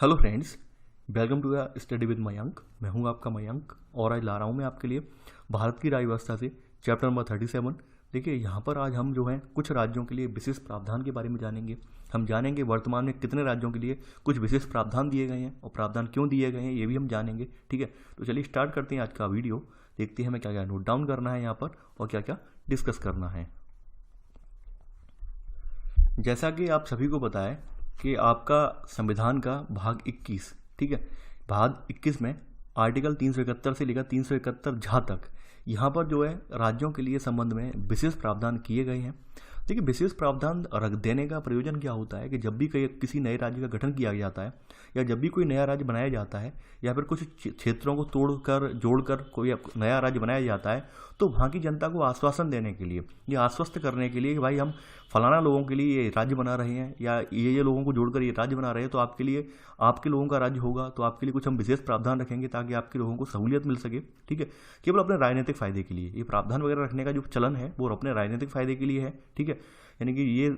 Hello friends, welcome to the study with Mayank. मैं हूं आपका मयंक और आज ला रहा हूं मैं आपके लिए भारत की राज्य व्यवस्था से चैप्टर नंबर 37। देखिए यहाँ पर आज हम जो हैं कुछ राज्यों के लिए विशेष प्रावधान के बारे में जानेंगे। हम जानेंगे वर्तमान में कितने राज्यों के लिए कुछ विशेष प्रावधान दिए गए हैं और प्रावधान क्यों दिए गए हैं ये भी हम जानेंगे। ठीक है, तो चलिए स्टार्ट करते हैं आज का वीडियो। देखते हैं हमें क्या क्या नोट डाउन करना है यहाँ पर और क्या क्या डिस्कस करना है। जैसा कि आप सभी को पता है कि आपका संविधान का भाग 21, ठीक है, भाग 21 में आर्टिकल 371 से लेकर 371 झा तक यहाँ पर जो है राज्यों के लिए संबंध में विशेष प्रावधान किए गए हैं। देखिए विशेष प्रावधान रख देने का प्रयोजन क्या होता है कि जब भी किसी नए राज्य का गठन किया जाता है या जब भी कोई नया राज्य बनाया जाता है या फिर कुछ क्षेत्रों को तोड़कर जोड़कर कोई नया राज्य बनाया जाता है तो वहाँ की जनता को आश्वासन देने के लिए या आश्वस्त करने के लिए कि भाई हम फलाना लोगों के लिए ये राज्य बना रहे हैं या ये लोगों को जोड़कर ये राज्य बना रहे हैं, तो आपके लिए आपके लोगों का राज्य होगा, तो आपके लिए कुछ हम विशेष प्रावधान रखेंगे ताकि आपके लोगों को सहूलियत मिल सके। ठीक है, केवल अपने राजनीतिक फायदे के लिए ये प्रावधान वगैरह रखने का जो चलन है वो अपने राजनीतिक फायदे के लिए है। ठीक है, यानी कि ये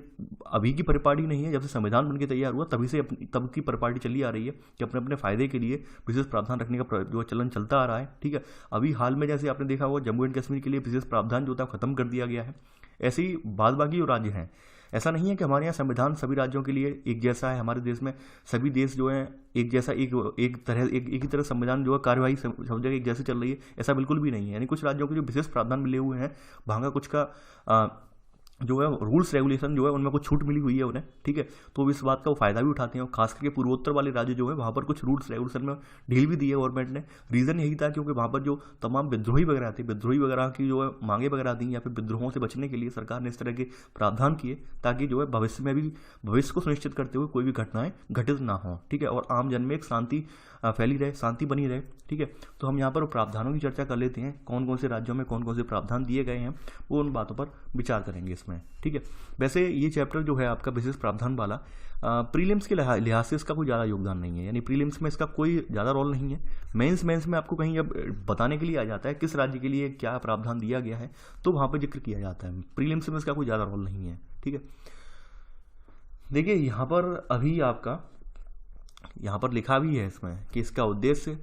अभी की परिपाटी नहीं है, जब से संविधान बनकर तैयार हुआ तभी से तब की परिपाटी चली आ रही है कि अपने अपने फायदे के लिए विशेष प्रावधान रखने का जो चलन चलता आ रहा है। ठीक है, अभी हाल में जैसे आपने देखा होगा जम्मू एंड कश्मीर के लिए विशेष प्रावधान जो था खत्म कर दिया गया है। ऐसे ही बाद बाकी जो राज्य हैं, ऐसा नहीं है कि हमारे यहाँ संविधान सभी राज्यों के लिए एक जैसा है। हमारे देश में सभी देश जो है एक जैसा एक ही तरह संविधान जो है कार्यवाही सब जगह एक जैसे चल रही है, ऐसा बिल्कुल भी नहीं है। यानी कुछ राज्यों के जो विशेष प्रावधान मिले हुए हैं वहाँ का कुछ का जो है रूल्स रेगुलेशन जो है उनमें कुछ छूट मिली हुई है उन्हें। ठीक है, तो इस बात का वो फायदा भी उठाते हैं और खास करके पूर्वोत्तर वाले राज्य जो है वहाँ पर कुछ रूल्स रेगुलेशन में ढील भी दी है गवर्नमेंट ने। रीज़न यही था क्योंकि वहाँ पर जो तमाम विद्रोही वगैरह थे, विद्रोही वगैरह की जो है मांगे वगैरह दी या फिर विद्रोहों से बचने के लिए सरकार ने इस तरह के प्रावधान किए ताकि जो है भविष्य में भी भविष्य को सुनिश्चित करते हुए कोई भी घटनाएं घटित ना हो। ठीक है, और आम जन में एक शांति फैली रहे, शांति बनी रहे। ठीक है, तो हम यहाँ पर प्रावधानों की चर्चा कर लेते हैं, कौन कौन से राज्यों में कौन कौन से प्रावधान दिए गए हैं वो उन बातों पर विचार करेंगे इसमें। ठीक है, वैसे ये चैप्टर जो है आपका विशेष प्रावधान वाला प्रीलिम्स के लिहाज से इसका कोई ज़्यादा योगदान नहीं है, यानी प्रीलिम्स में इसका कोई ज़्यादा रोल नहीं है। मेंस में आपको कहीं अब बताने के लिए आ जाता है किस राज्य के लिए क्या प्रावधान दिया गया है तो वहाँ पर जिक्र किया जाता है। प्रीलिम्स में इसका कोई ज़्यादा रोल नहीं है। ठीक है, देखिए यहाँ पर अभी आपका यहाँ पर लिखा भी है इसमें कि इसका उद्देश्य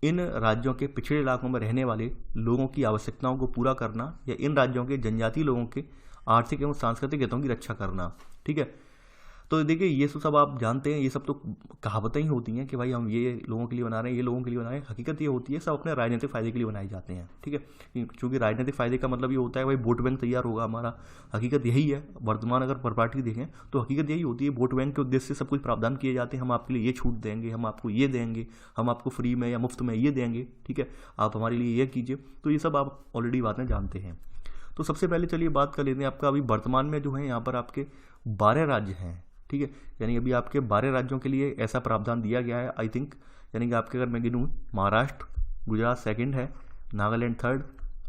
इन राज्यों के पिछड़े इलाकों में रहने वाले लोगों की आवश्यकताओं को पूरा करना या इन राज्यों के जनजातीय लोगों के आर्थिक एवं सांस्कृतिक हितों की रक्षा करना। ठीक है, तो देखिए ये सब आप जानते हैं, ये सब तो कहावतें ही होती हैं कि भाई हम ये लोगों के लिए बना रहे हैं, ये लोगों के लिए बना रहे हैं। हकीकत ये होती है सब अपने राजनीतिक फायदे के लिए बनाए जाते हैं। ठीक है, क्योंकि राजनीतिक फायदे का मतलब ये होता है भाई वोट बैंक तैयार होगा हमारा। हकीकत यही है, वर्तमान अगर परिपाटी देखें तो हकीकत यही होती है, वोट बैंक के उद्देश्य से सब कुछ प्रावधान किए जाते हैं। हम आपके लिए ये छूट देंगे, हम आपको ये देंगे, हम आपको फ्री में या मुफ्त में ये देंगे। ठीक है, आप हमारे लिए ये कीजिए, तो ये सब आप ऑलरेडी बातें जानते हैं। तो सबसे पहले चलिए बात कर लेते हैं आपका अभी वर्तमान में जो है यहाँ पर आपके 12 राज्य हैं। ठीक है, यानी अभी आपके 12 राज्यों के लिए ऐसा प्रावधान दिया गया है आई थिंक। यानी कि आपके अगर मैं गिनूँ, महाराष्ट्र गुजरात सेकंड है, नागालैंड थर्ड,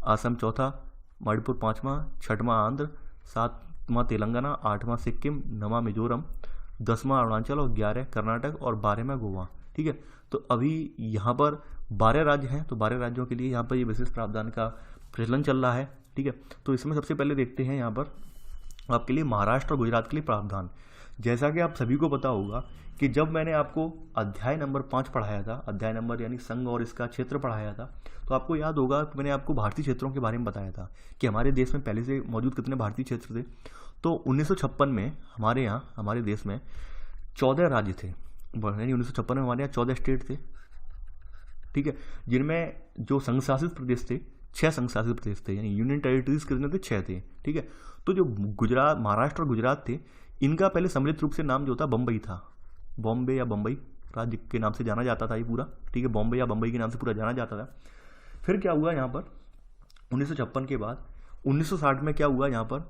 असम चौथा, मणिपुर पाँचवा, छठवां आंध्र, सातवां तेलंगाना, आठवां सिक्किम, नौवां मिजोरम, 10वां अरुणाचल और 11 कर्नाटक और 12वां गोवा। ठीक है, तो अभी यहाँ पर 12 राज्य हैं, तो 12 राज्यों के लिए यहाँ पर ये विशेष प्रावधान का प्रचलन चल रहा है। ठीक है, तो इसमें सबसे पहले देखते हैं यहाँ पर आपके लिए महाराष्ट्र और गुजरात के लिए प्रावधान। जैसा कि आप सभी को पता होगा कि जब मैंने आपको अध्याय नंबर 5 पढ़ाया था, अध्याय नंबर यानी संघ और इसका क्षेत्र पढ़ाया था, तो आपको याद होगा कि मैंने आपको भारतीय क्षेत्रों के बारे में बताया था कि हमारे देश में पहले से मौजूद कितने भारतीय क्षेत्र थे। तो 1956 में हमारे यहाँ हमारे देश में 14 राज्य थे, यानी 1956 में हमारे यहाँ 14 स्टेट थे। ठीक है, जिनमें जो संघ शासित प्रदेश थे 6 संघ शासित प्रदेश थे, यानी यूनियन टेरिटरीज कितने थे, 6 थे। ठीक है, तो जो गुजरात, महाराष्ट्र और गुजरात थे, इनका पहले सम्मिलित रूप से नाम जो था बम्बई था, बॉम्बे या बम्बई राज्य के नाम से जाना जाता था ये पूरा। ठीक है, बॉम्बे या बम्बई के नाम से पूरा जाना जाता था। फिर क्या हुआ यहाँ पर 1956 के बाद 1960 में क्या हुआ यहाँ पर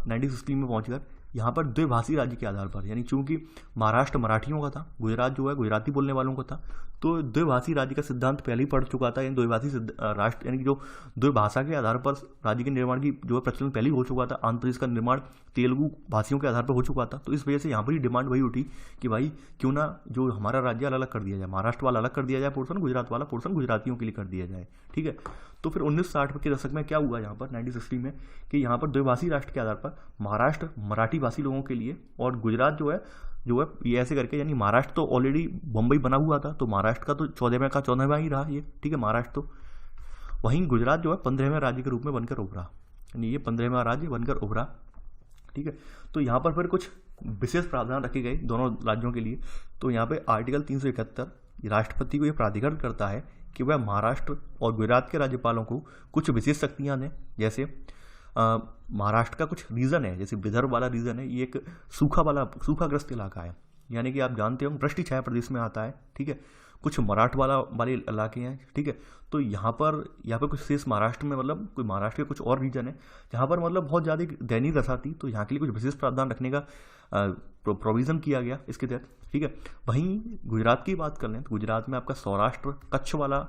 1960 में पहुँचकर यहाँ पर द्विभाषी राज्य के आधार पर, यानी चूंकि महाराष्ट्र मराठियों का था, गुजरात जो है गुजराती बोलने वालों का था, तो द्विभाषी राज्य का सिद्धांत पहले ही पड़ चुका था। यानी द्विभाषी राष्ट्र यानी कि जो द्विभाषा के आधार पर राज्य के निर्माण की जो है प्रचलन पहले ही हो चुका था। आंध्र प्रदेश का निर्माण तेलुगु भाषियों के आधार पर हो चुका था, तो इस वजह से यहाँ पर ही डिमांड वही उठी कि भाई क्यों ना जो हमारा राज्य अलग अलग कर दिया जाए, महाराष्ट्र वाला अलग कर दिया जाए पोर्शन, गुजरात वाला पोर्शन गुजरातियों के लिए कर दिया जाए। ठीक है, तो फिर 1960 के दशक में क्या हुआ यहाँ पर 1960 में कि यहाँ पर द्विभाषी राष्ट्र के आधार पर महाराष्ट्र मराठी भाषी लोगों के लिए और गुजरात जो है जो है ये ऐसे करके, यानी महाराष्ट्र तो ऑलरेडी बम्बई बना हुआ था, तो महाराष्ट्र का तो 14वें का 14वां ही रहा ये, ठीक है महाराष्ट्र तो। वहीं गुजरात जो है 15वें राज्य के रूप में बनकर उभरा, यानी ये 15वां राज्य बनकर उभरा, ठीक है। तो यहाँ पर फिर कुछ विशेष प्रावधान रखे गए दोनों राज्यों के लिए। तो यहाँ पे आर्टिकल 371 राष्ट्रपति को ये प्राधिकरण करता है कि वह महाराष्ट्र और गुजरात के राज्यपालों को कुछ विशेष शक्तियाँ दें। जैसे महाराष्ट्र का कुछ रीजन है, जैसे विदर्भ वाला रीजन है, ये एक सूखाग्रस्त इलाका है, यानी कि आप जानते हो वृष्टि छाया प्रदेश में आता है, ठीक है। कुछ मराठवाड़ा वाले इलाके हैं, ठीक है। तो यहाँ पर कुछ शेष महाराष्ट्र में, मतलब कोई महाराष्ट्र के कुछ और रीजन है जहाँ पर मतलब बहुत ज़्यादा दयनीय दशा थी, तो यहाँ के लिए कुछ विशेष प्रावधान रखने का प्रोविज़न किया गया इसके तहत, ठीक है। वहीं गुजरात की बात कर लें तो गुजरात में आपका सौराष्ट्र कच्छ वाला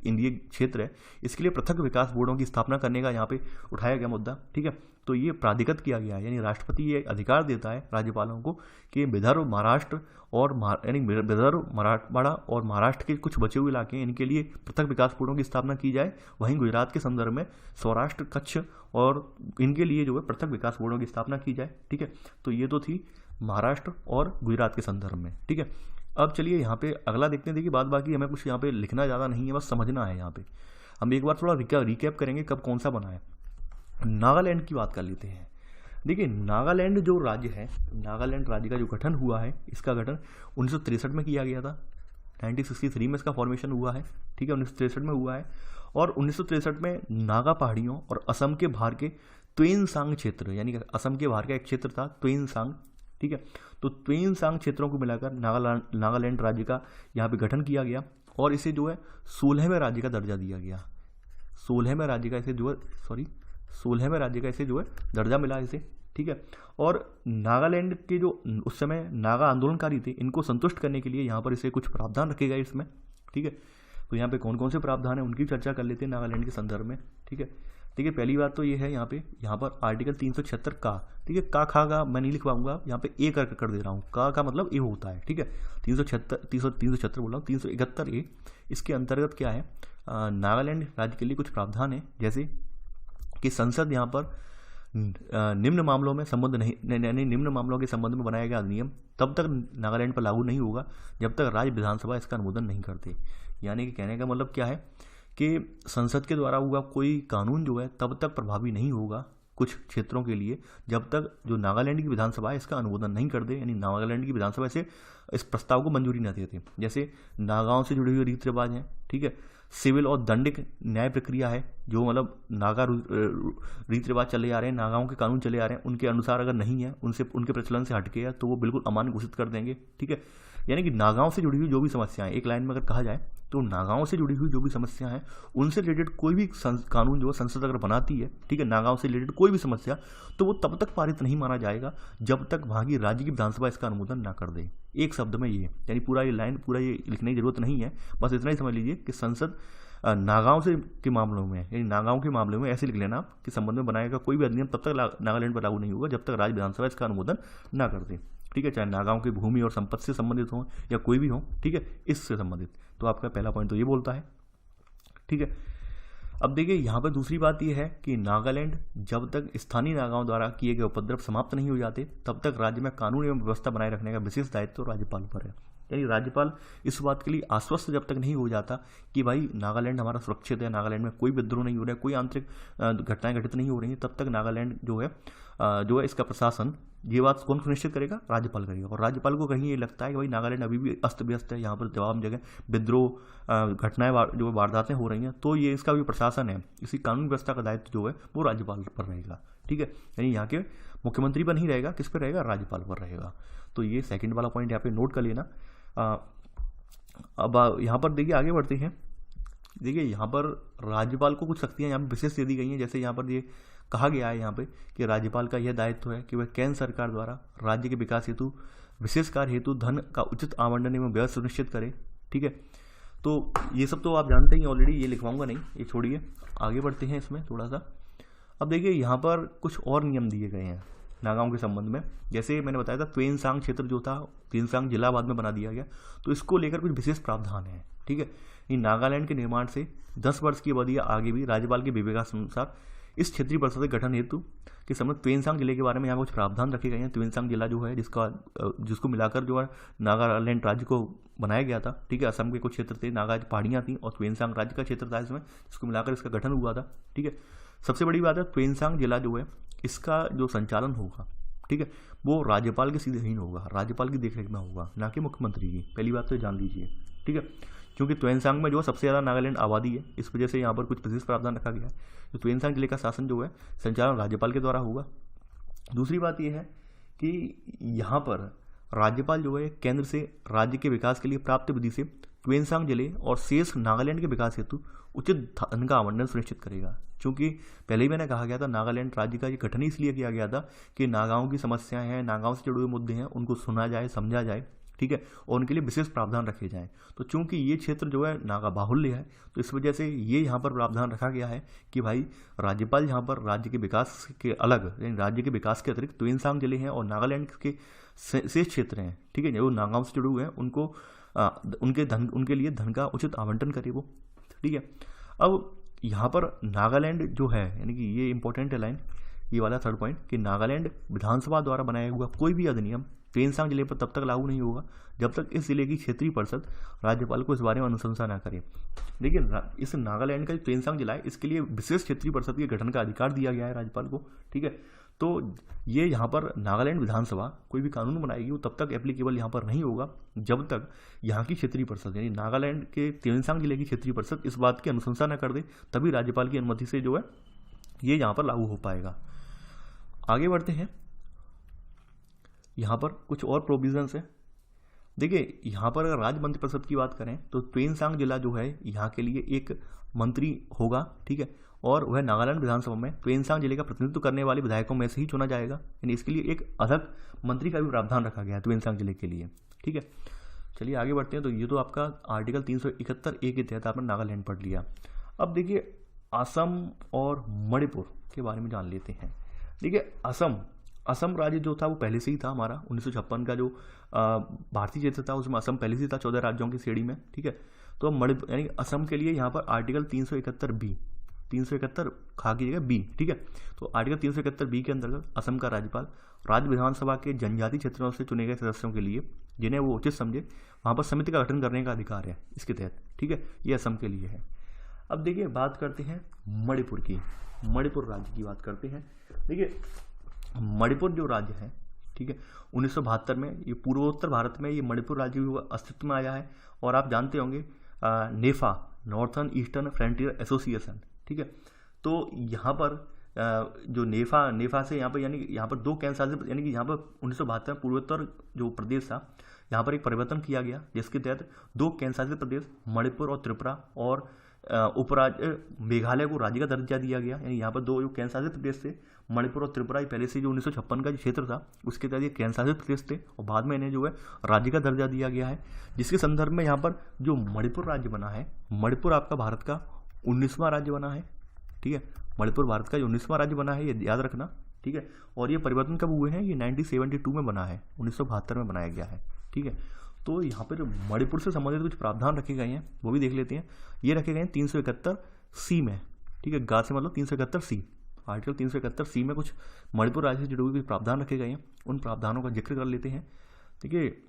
इंडिया क्षेत्र है, इसके लिए पृथक विकास बोर्डों की स्थापना करने का यहाँ पे उठाया गया मुद्दा, ठीक है। तो ये प्राधिकृत किया गया है, यानी राष्ट्रपति ये अधिकार देता है राज्यपालों को कि विदर्भ महाराष्ट्र और यानी विदर्भ मराठवाड़ा और महाराष्ट्र के कुछ बचे हुए इलाके हैं, इनके लिए पृथक विकास बोर्डों की स्थापना की जाए। वहीं गुजरात के संदर्भ में सौराष्ट्र कच्छ और इनके लिए जो है पृथक विकास बोर्डों की स्थापना की जाए, ठीक है। तो ये तो थी महाराष्ट्र और गुजरात के संदर्भ में, ठीक है। अब चलिए यहाँ पे अगला देखते हैं। देखिए बात बाकी हमें कुछ यहाँ पे लिखना ज़्यादा नहीं है, बस समझना है। यहाँ पे हम एक बार थोड़ा रिकैप करेंगे कब कौन सा बना है। नागालैंड की बात कर लेते हैं। देखिए नागालैंड जो राज्य है, नागालैंड राज्य का जो गठन हुआ है, इसका गठन 1963 में किया गया था। 1963 में इसका फॉर्मेशन हुआ है, ठीक है, 1963 में हुआ है। और 1963 में नागा पहाड़ियों और असम के बाहर के त्वेनसांग क्षेत्र, यानी असम के बाहर का एक क्षेत्र था त्वेनसांग, ठीक है। तो त्वेनसांग क्षेत्रों को मिलाकर नागालैंड राज्य का यहाँ पे गठन किया गया और इसे जो है 16वें राज्य का दर्जा दिया गया। 16वें राज्य का इसे जो है दर्जा मिला इसे, ठीक है। और नागालैंड के जो उस समय नागा आंदोलनकारी थे, इनको संतुष्ट करने के लिए यहाँ पर इसे कुछ प्रावधान रखे गए इसमें, ठीक है। तो यहाँ पे कौन कौन से प्रावधान है उनकी चर्चा कर लेते हैं नागालैंड के संदर्भ में, ठीक है। देखिए पहली बात तो ये है यहाँ पर आर्टिकल 376 का, ठीक है, का खा का मैं नहीं लिखवाऊंगा, यहाँ पे ए कर दे रहा हूँ, का मतलब ए होता है, ठीक है। 376 बोल रहा हूँ, 371 इसके अंतर्गत क्या है, नागालैंड राज्य के लिए कुछ प्रावधान है, जैसे कि संसद यहाँ पर निम्न मामलों में निम्न मामलों के संबंध में बनाया गया अधिनियम तब तक नागालैंड पर लागू नहीं होगा जब तक राज्य विधानसभा इसका अनुमोदन नहीं करते। यानी कि कहने का मतलब क्या है कि संसद के द्वारा हुआ कोई कानून जो है तब तक प्रभावी नहीं होगा कुछ क्षेत्रों के लिए जब तक जो नागालैंड की विधानसभा है इसका अनुमोदन नहीं कर दे, यानी नागालैंड की विधानसभा से इस प्रस्ताव को मंजूरी न देते। जैसे नागाओं से जुड़े हुए रीति रिवाज हैं, ठीक है, सिविल और दंडिक न्याय प्रक्रिया है, जो मतलब नागा रीति रिवाज चले आ रहे हैं, नागाओं के कानून चले आ रहे हैं, उनके अनुसार अगर नहीं है, उनके प्रचलन से हटके है तो वो बिल्कुल अमान्य घोषित कर देंगे, ठीक है। यानी कि नागाओं से जुड़ी हुई जो भी समस्याएं, एक लाइन में अगर कहा जाए तो नागाओं से जुड़ी हुई जो भी समस्या है उनसे रिलेटेड कोई भी कानून जो संसद अगर बनाती है, ठीक है, नागाओं से रिलेटेड कोई भी समस्या, तो वो तब तक पारित नहीं माना जाएगा जब तक वहाँ की राज्य की विधानसभा इसका अनुमोदन ना कर दे। एक शब्द में ये, यानी पूरा ये लिखने की जरूरत नहीं है, बस इतना ही समझ लीजिए कि संसद नागाओं के मामलों में, यानी नागाओं के मामले में ऐसे लिख लेना कि संबंध में बनाएगा कोई भी अधिनियम तब तक नागालैंड पर लागू नहीं होगा जब तक राज्य विधानसभा इसका अनुमोदन ना कर दे, ठीक है, चाहे नागाओं की भूमि और संपत्ति से संबंधित हो या कोई भी हो, ठीक है, इससे संबंधित। तो आपका पहला पॉइंट तो ये बोलता है, ठीक है। अब देखिए यहाँ पर दूसरी बात यह है कि नागालैंड जब तक स्थानीय नागाओं द्वारा किए गए उपद्रव समाप्त नहीं हो जाते तब तक राज्य में कानून एवं व्यवस्था बनाए रखने का विशेष दायित्व राज्यपाल पर है। यानी राज्यपाल इस बात के लिए आश्वस्त जब तक नहीं हो जाता कि भाई नागालैंड हमारा सुरक्षित है, नागालैंड में कोई विद्रोह नहीं हो रहा है, कोई आंतरिक घटनाएं घटित नहीं हो रही हैं, तब तक नागालैंड जो है इसका प्रशासन, ये बात कौन सुनिश्चित करेगा, राज्यपाल करेगा। और राज्यपाल को कहीं ये लगता है कि भाई नागालैंड अभी भी अस्त व्यस्त है, यहाँ पर जवाब जगह विद्रोह घटनाएं जो वारदातें हो रही हैं, तो ये इसका भी प्रशासन है, इसी कानून व्यवस्था का दायित्व जो है वो राज्यपाल पर रहेगा, ठीक है। यानी यहाँ के मुख्यमंत्री पर नहीं रहेगा, किस पर रहेगा, राज्यपाल पर रहेगा। तो ये सेकंड वाला पॉइंट यहाँ पे नोट कर लेना। अब यहाँ पर देखिए आगे बढ़ते हैं। देखिए यहाँ पर राज्यपाल को कुछ शक्तियाँ यहाँ पर विशेष दे दी गई हैं। जैसे यहाँ पर ये कहा गया है यहाँ पे कि राज्यपाल का यह दायित्व है कि वह केंद्र सरकार द्वारा राज्य के विकास हेतु विशेष कार्य हेतु धन का उचित आवंटन एवं व्यवस्था सुनिश्चित करे, ठीक है। तो ये सब तो आप जानते ही ऑलरेडी, ये लिखवाऊंगा नहीं, ये छोड़िए, आगे बढ़ते हैं इसमें थोड़ा सा। अब देखिए यहाँ पर कुछ और नियम दिए गए हैं नागाओं के संबंध में। जैसे मैंने बताया था त्वेनसांग क्षेत्र जो था, त्वेनसांग जिला बाद में बना दिया गया, तो इसको लेकर कुछ विशेष प्रावधान है, ठीक है। ये नागालैंड के निर्माण से 10 वर्ष की अवधि आगे भी राज्यपाल के विवेकानुसार इस क्षेत्रीय परिषद के गठन हेतु के समय त्वेनसांग जिले के बारे में यहाँ कुछ प्रावधान रखे गए हैं। त्वेनसांग जिला जो है जिसको मिलाकर जो है नागालैंड राज्य को बनाया गया था, ठीक है। असम के कुछ क्षेत्र थे, नागा पहाड़ियाँ थी और त्वेनसांग राज्य का क्षेत्र था इसमें, जिसको मिलाकर इसका गठन हुआ था, ठीक है। सबसे बड़ी बात है त्वेनसांग जिला जो है इसका जो संचालन होगा, ठीक है, वो राज्यपाल के सीधे अधीन होगा, राज्यपाल की देखरेख में होगा, ना कि मुख्यमंत्री की। पहली बात तो जान लीजिए, ठीक है। क्योंकि त्वेनसांग में जो सबसे ज़्यादा नागालैंड आबादी है, इस वजह से यहाँ पर कुछ विशेष प्रावधान रखा गया है। तो त्वेनसांग जिले का शासन जो है संचालन राज्यपाल के द्वारा होगा। दूसरी बात यह है कि यहाँ पर राज्यपाल जो है केंद्र से राज्य के विकास के लिए प्राप्त विधि से त्वेनसांग जिले और शेष नागालैंड के विकास हेतु उचित धन का आवंटन सुनिश्चित करेगा। क्योंकि पहले ही मैंने कहा गया था नागालैंड राज्य का ये गठन ही इसलिए किया गया था कि नागाओं की समस्याएं हैं, नागाओं से जुड़े हुए मुद्दे हैं, उनको सुना जाए, समझा जाए, ठीक है, और उनके लिए विशेष प्रावधान रखे जाएं। तो चूंकि ये क्षेत्र जो है नागा बाहुल्य है, तो इस वजह से ये यहाँ पर प्रावधान रखा गया है कि भाई राज्यपाल यहाँ पर राज्य के विकास के अलग, यानी राज्य के विकास के अतिरिक्त त्वेनसांग जिले हैं और नागालैंड के शेष क्षेत्र हैं, ठीक है, जो नागाओं से जुड़े हुए हैं, उनको उनके लिए धन का उचित आवंटन करे वो, ठीक है। अब यहाँ पर नागालैंड जो है, यानी कि ये इंपॉर्टेंट है लाइन, ये वाला थर्ड पॉइंट, कि नागालैंड विधानसभा द्वारा बनाया हुआ कोई भी अधिनियम त्वेनसांग जिले पर तब तक लागू नहीं होगा जब तक इस जिले की क्षेत्रीय परिषद राज्यपाल को इस बारे में अनुशंसा न करे। देखिए इस नागालैंड का जो त्वेनसांग जिला है, इसके लिए विशेष क्षेत्रीय परिषद के गठन का अधिकार दिया गया है राज्यपाल को, ठीक है। तो ये यहाँ पर नागालैंड विधानसभा कोई भी कानून बनाएगी वो तब तक एप्लीकेबल यहाँ पर नहीं होगा जब तक यहाँ की क्षेत्रीय परिषद, यानी नागालैंड के त्वेनसांग जिले की क्षेत्रीय परिषद इस बात की अनुशंसा न कर दे, तभी राज्यपाल की अनुमति से जो है ये यहाँ पर लागू हो पाएगा। आगे बढ़ते हैं, यहाँ पर कुछ और प्रोविजंस है। देखिए यहाँ पर अगर राज्य मंत्रिपरिषद की बात करें तो त्वेनसांग जिला जो है यहाँ के लिए एक मंत्री होगा, ठीक है, और वह नागालैंड विधानसभा में त्वेनसांग जिले का प्रतिनिधित्व करने वाले विधायकों में से ही चुना जाएगा, यानी इसके लिए एक अलग मंत्री का भी प्रावधान रखा गया है त्वेनसांग जिले के लिए, ठीक है। चलिए आगे बढ़ते हैं। तो ये तो आपका आर्टिकल 371A के तहत आपने नागालैंड पढ़ लिया। अब देखिए असम और मणिपुर के बारे में जान लेते हैं। देखिए असम राज्य जो था वो पहले से ही था हमारा, 1956 का जो भारतीय क्षेत्र था उसमें असम पहले से था 14 राज्यों की श्रेणी में, ठीक है। तो मणिपुर यानी असम के लिए यहाँ पर आर्टिकल 371B, 371 खा की जगह बी, ठीक है। तो आर्टिकल 371B के अंतर्गत असम का राज्यपाल राज्य विधानसभा के जनजातीय क्षेत्रों से चुने गए सदस्यों के लिए जिन्हें वो उचित समझे वहाँ पर समिति का गठन करने का अधिकार है इसके तहत, ठीक है। ये असम के लिए है। अब देखिए बात करते हैं मणिपुर की, मणिपुर राज्य की बात करते हैं। देखिए मणिपुर जो राज्य है, ठीक है, 1972 में ये पूर्वोत्तर भारत में ये मणिपुर राज्य अस्तित्व में आया है। और आप जानते होंगे नेफा, नॉर्थर्न ईस्टर्न फ्रंटियर एसोसिएशन, ठीक है। तो यहाँ पर जो नेफा से यहाँ पर यानी यहाँ पर दो केंद्र शासित, यानी कि यहाँ पर 1972 पूर्वोत्तर जो प्रदेश था यहाँ पर एक परिवर्तन किया गया जिसके तहत दो केंद्र शासित प्रदेश मणिपुर और त्रिपुरा और उपराज्य मेघालय को राज्य का दर्जा दिया गया। यानी यहाँ पर दो जो केंद्र शासित प्रदेश थे मणिपुर और त्रिपुरा, पहले से जो 1956 का जो क्षेत्र था उसके तहत ये केंद्र शासित प्रदेश थे और बाद में इन्हें जो है राज्य का दर्जा दिया गया है। जिसके संदर्भ में यहाँ पर जो मणिपुर राज्य बना है, मणिपुर आपका भारत का 19वां राज्य बना है, ठीक है। मणिपुर भारत का 19वां राज्य बना है, ये याद रखना, ठीक है। और ये परिवर्तन कब हुए हैं, ये 1972 में बना है, 1972 में बनाया गया है, ठीक है। तो यहाँ पर मणिपुर से संबंधित कुछ प्रावधान रखे गए हैं वो भी देख लेते हैं। ये रखे गए हैं 371C में, ठीक है, गा से मतलब 371C, आर्टिकल 371C में कुछ मणिपुर राज्य से जुड़े हुए प्रावधान रखे गए हैं, उन प्रावधानों का जिक्र कर लेते हैं। देखिए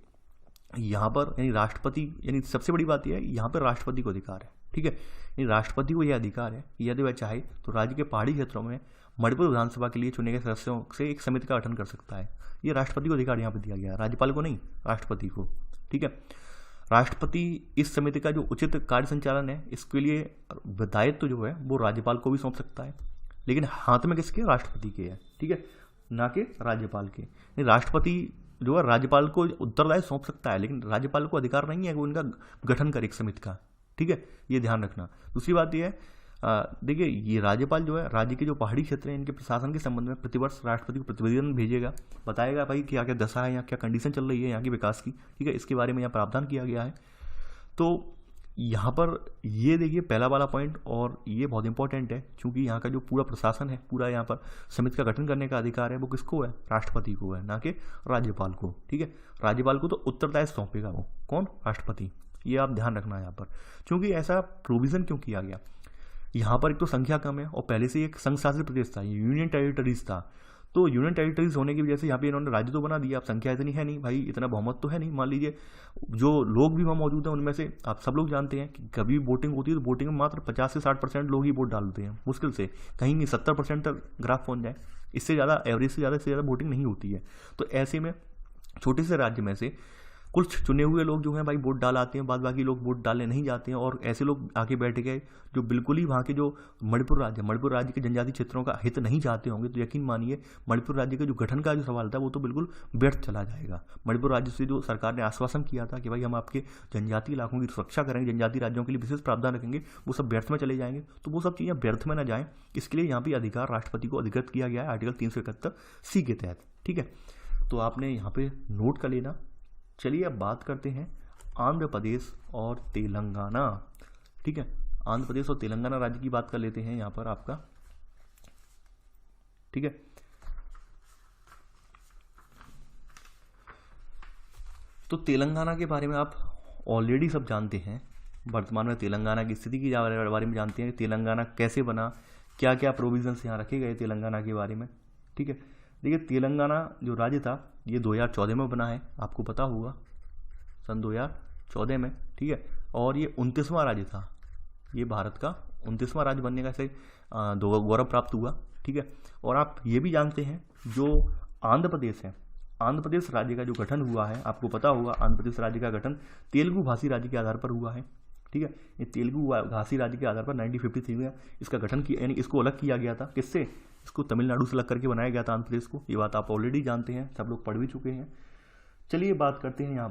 यहाँ पर यानी राष्ट्रपति, यानी सबसे बड़ी बात यह है यहाँ पर राष्ट्रपति को अधिकार है, ठीक है। यानी राष्ट्रपति को यह अधिकार है कि यदि वह चाहे तो राज्य के पहाड़ी क्षेत्रों में मणिपुर विधानसभा के लिए चुने गए सदस्यों से एक समिति का गठन कर सकता है। ये राष्ट्रपति को अधिकार यहाँ पर दिया गया है, राज्यपाल को नहीं, राष्ट्रपति को, ठीक है। राष्ट्रपति इस समिति का जो उचित कार्य संचालन है इसके लिए दायित्व जो है वो राज्यपाल को भी सौंप सकता है, लेकिन हाथ में किसके, राष्ट्रपति के है, ठीक है, ना कि राज्यपाल के। राष्ट्रपति जो है राज्यपाल को उत्तरदायित्व सौंप सकता है, लेकिन राज्यपाल को अधिकार नहीं है कि उनका गठन करे एक समिति का, ठीक है, ये ध्यान रखना। दूसरी बात यह है देखिए ये राज्यपाल जो है राज्य के जो पहाड़ी क्षेत्र हैं इनके प्रशासन के संबंध में प्रतिवर्ष राष्ट्रपति को प्रतिवेदन भेजेगा, बताएगा भाई क्या क्या दशा है, यहाँ क्या कंडीशन चल रही है यहाँ की विकास की, ठीक है, इसके बारे में यहाँ प्रावधान किया गया है। तो यहाँ पर ये देखिए पहला वाला पॉइंट, और ये बहुत इंपॉर्टेंट है क्योंकि यहाँ का जो पूरा प्रशासन है, पूरा यहाँ पर समिति का गठन करने का अधिकार है वो किसको है, राष्ट्रपति को है, ना कि राज्यपाल को, ठीक है। राज्यपाल को तो उत्तरदायित्व सौंपेगा वो कौन, राष्ट्रपति। ये आप ध्यान रखना यहाँ पर, क्योंकि ऐसा प्रोविज़न क्यों किया गया। यहाँ पर एक तो संख्या कम है और पहले से एक संघ शासित प्रदेश था, यूनियन टेरिटरीज था। तो यूनियन टेरिटरीज होने की वजह से यहाँ पे इन्होंने राज्य तो बना दिया, अब संख्या इतनी है नहीं भाई, इतना बहुमत तो है नहीं। मान लीजिए जो लोग भी वहाँ मौजूद हैं उनमें से आप सब लोग जानते हैं कि कभी वोटिंग होती है तो वोटिंग में मात्र 50 से 60% लोग ही वोट डालते हैं, मुश्किल से, कहीं नहीं 70% तक ग्राफ पहुँच जाए, इससे ज़्यादा एवरेज से ज़्यादा वोटिंग नहीं होती है। तो ऐसे में छोटे से राज्य में से कुछ चुने हुए लोग जो हैं भाई वोट डाल आते हैं, बाद बाकी लोग वोट डालने नहीं जाते हैं, और ऐसे लोग आके बैठ गए जो बिल्कुल ही वहाँ के जो मणिपुर राज्य के जनजातीय क्षेत्रों का हित नहीं चाहते होंगे। तो यकीन मानिए मणिपुर राज्य के जो गठन का जो सवाल था वो तो बिल्कुल व्यर्थ चला जाएगा। मणिपुर राज्य से जो सरकार ने आश्वासन किया था कि भाई हम आपके जनजातीय इलाकों की सुरक्षा करेंगे, जनजातीय राज्यों के लिए विशेष प्रावधान रखेंगे, वो सब व्यर्थ में चले जाएंगे। तो वो सब चीज़ें व्यर्थ में न जाएँ, इसके लिए यहाँ पर अधिकार राष्ट्रपति को अधिकृत किया गया है आर्टिकल 371C के तहत। ठीक है, तो आपने यहाँ पे नोट कर लेना। चलिए अब बात करते हैं आंध्र प्रदेश और तेलंगाना। ठीक है, आंध्र प्रदेश और तेलंगाना राज्य की बात कर लेते हैं यहाँ पर आपका। ठीक है, तो तेलंगाना के बारे में आप ऑलरेडी सब जानते हैं। वर्तमान में तेलंगाना की स्थिति के बारे में जानते हैं, तेलंगाना कैसे बना, क्या क्या प्रोविजंस यहाँ रखे गए तेलंगाना के बारे में। ठीक है, देखिए तेलंगाना जो राज्य था ये 2014 में बना है, आपको पता होगा, सन 2014 में। ठीक है, और ये 29वां राज्य था, ये भारत का 29वां राज्य बनने का इसे गौरव प्राप्त हुआ। ठीक है, और आप ये भी जानते हैं जो आंध्र प्रदेश है, आंध्र प्रदेश राज्य का जो गठन हुआ है, आपको पता होगा आंध्र प्रदेश राज्य का गठन तेलुगु भाषी राज्य के आधार पर हुआ है। ठीक है, ये तेलुगु भाषी राज्य के आधार पर 1953 में इसका गठन किया, यानी इसको अलग किया गया था। किससे? इसको तमिलनाडु से अलग करके बनाया गया था आंध्र प्रदेश को। ये बात आप ऑलरेडी जानते हैं, सब लोग पढ़ भी चुके हैं। चलिए बात करते हैं यहाँ